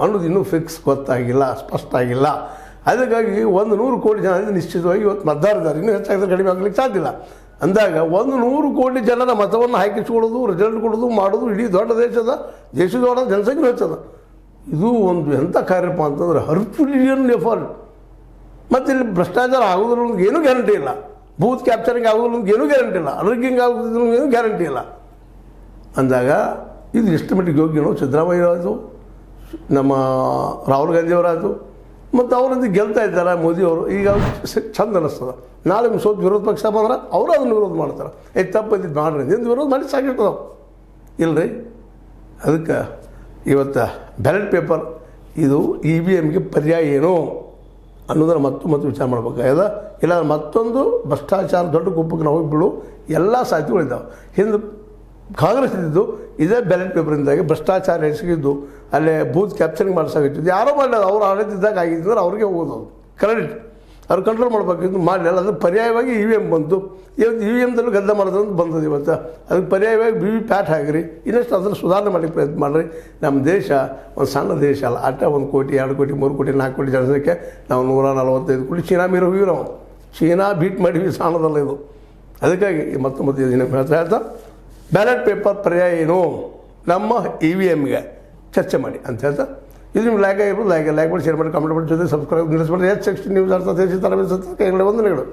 ಅನ್ನೋದು ಇನ್ನೂ ಫಿಕ್ಸ್ ಗೊತ್ತಾಗಿಲ್ಲ, ಸ್ಪಷ್ಟ ಆಗಿಲ್ಲ. ಅದಕ್ಕಾಗಿ 100 ಕೋಟಿ ಜನ ನಿಶ್ಚಿತವಾಗಿ ಇವತ್ತು ಮತದಾರರಿದ್ದಾರೆ. ಇನ್ನೂ ಹೆಚ್ಚಾಗಿದ್ರೆ ಕಡಿಮೆ ಆಗಲಿಕ್ಕೆ ಸಾಧ್ಯ ಇಲ್ಲ. ಅಂದಾಗ 100 ಕೋಟಿ ಜನರ ಮತವನ್ನು ಹಾಕಿಸ್ಕೊಳ್ಳೋದು, ರಿಸಲ್ಟ್ ಕೊಡೋದು, ಮಾಡೋದು ಇಡೀ ದೊಡ್ಡ ದೇಶದೊಳಗೆ ಜನಸಂಖ್ಯೆ ಹೆಚ್ಚದ. ಇದು ಒಂದು ಎಂಥ ಕಾರ್ಯಪ್ಪ ಅಂತಂದ್ರೆ ಹರ್ಕ್ಯುಲಿಯನ್ ಎಫರ್ಟ್. ಮತ್ತು ಇಲ್ಲಿ ಭ್ರಷ್ಟಾಚಾರ ಆಗೋದ್ರಲ್ಲಿ ಏನೂ ಗ್ಯಾರಂಟಿ ಇಲ್ಲ, ಬೂತ್ ಕ್ಯಾಪ್ಚರಿಂಗ್ ಆಗೋದ್ರಲ್ಲಿ ಏನೂ ಗ್ಯಾರಂಟಿ ಇಲ್ಲ, ಅರ್ಗಿಂಗ್ ಆಗೋದ್ರಲ್ಲಿ ಏನೂ ಗ್ಯಾರಂಟಿ ಇಲ್ಲ. ಅಂದಾಗ ಇದು ಎಷ್ಟು ಮಟ್ಟಿಗೆ ಯೋಗ್ಯನೋ ಸಿದ್ದರಾಮಯ್ಯ ಆಯಿತು, ನಮ್ಮ ರಾಹುಲ್ ಗಾಂಧಿಯವರಾಯಿತು, ಮತ್ತು ಅವರದ್ದು ಗೆಲ್ತಾ ಇದ್ದಾರೆ ಮೋದಿಯವರು. ಈಗ ಚಂದ ಅನ್ನಿಸ್ತದೆ. ನಾಳೆ ಸೋತು ವಿರೋಧ ಪಕ್ಷ ಬಂದ್ರೆ ಅವರು ಅದನ್ನು ವಿರೋಧ ಮಾಡ್ತಾರೆ. ತಪ್ಪು ಮಾಡ್ರಿ ಎಂದು ವಿರೋಧ ಮಾಡಿ ಸಾಕಿರ್ತದೆ ಇಲ್ಲರಿ. ಅದಕ್ಕೆ ಇವತ್ತು ಬ್ಯಾಲೆಟ್ ಪೇಪರ್ ಇದು EVMಗೆ ಪರ್ಯಾಯ ಏನು ಅನ್ನೋದನ್ನು ಮತ್ತು ವಿಚಾರ ಮಾಡ್ಬೇಕಾಗ್ಯದ. ಇಲ್ಲ ಮತ್ತೊಂದು ಭ್ರಷ್ಟಾಚಾರ ದೊಡ್ಡ ಗುಪ್ಪಕ್ಕೆ ನಾವು ಹೋಗಿ ಬಿಡು ಎಲ್ಲ ಸಾಧ್ಯತೆಗಳಿದ್ದಾವೆ. ಹಿಂದೆ ಕಾಂಗ್ರೆಸ್ ಇದ್ದಿದ್ದು ಇದೇ ಬ್ಯಾಲೆಟ್ ಪೇಪರಿಂದಾಗಿ ಭ್ರಷ್ಟಾಚಾರ ಎಸಗಿದ್ದು, ಅಲ್ಲೇ ಬೂತ್ ಕ್ಯಾಪ್ಚರಿಂಗ್ ಮಾಡಿಸಾಗಿತ್ತು. ಯಾರೋ ಮಾಡಲ್ಲ, ಅವ್ರು ಆಡಳಿತದಾಗ ಆಗಿದ್ದರೆ ಅವ್ರಿಗೆ ಹೋಗೋದು, ಅದು ಕ್ರೆಡಿಟ್ ಅವ್ರು ಕಂಟ್ರೋಲ್ ಮಾಡಬೇಕಿದ್ದು ಮಾಡಲಿಲ್ಲ. ಅದು ಪರ್ಯಾಯವಾಗಿ EVM ಬಂತು. ಇವತ್ತು EVMದಲ್ಲೂ ಗದ್ದ ಮಾಡೋದಂತ ಬಂದದ್ದು. ಇವತ್ತು ಅದಕ್ಕೆ ಪರ್ಯಾಯವಾಗಿ VVPAT ಆಗಿರಿ, ಇನ್ನಷ್ಟು ಅದನ್ನು ಸುಧಾರಣೆ ಮಾಡಲಿಕ್ಕೆ ಪ್ರಯತ್ನ ಮಾಡಿರಿ. ನಮ್ಮ ದೇಶ ಒಂದು ಸಣ್ಣ ದೇಶ ಅಲ್ಲ. ಅಟ್ಟ 1 ಕೋಟಿ 2 ಕೋಟಿ 3 ಕೋಟಿ 4 ಕೋಟಿ ಜನಸಂಖ್ಯೆ. ನಾವು 145 ಕೋಟಿ ಚೀನಾ ಮೀರಿ ಹೋಗಿವಿ. ನಾವು ಚೀನಾ ಬೀಟ್ ಮಾಡಿವಿ, ಸಣ್ಣದಲ್ಲ ಇದು. ಅದಕ್ಕಾಗಿ ಮತ್ತೆ ಹೇಳ್ತಾ ಬ್ಯಾಲೆಟ್ ಪೇಪರ್ ಪರ್ಯಾಯ ಏನು ನಮ್ಮ EVMಗೆ ಚರ್ಚೆ ಮಾಡಿ ಅಂತ ಹೇಳ್ತಾ, ಇದು ನಿಮ್ಗೆ ಲೈಕ್ ಆಗಿರ್ಬೋದು. ಲೈಕ್ ಮಾಡಿ, ಶೇರ್ ಮಾಡಿ, ಕಮೆಂಟ್ ಮಾಡಿ, ಜೊತೆ ಸಬ್ಸ್ಕ್ರೈಬ್ ನಿಲ್ಲಿಸ್ಬಿಟ್ಟು. H16 ನ್ಯೂಸ್ ಅರ್ಥ ದೇಶ ತರಬೇತಿ ವಂದನೆಗಳು.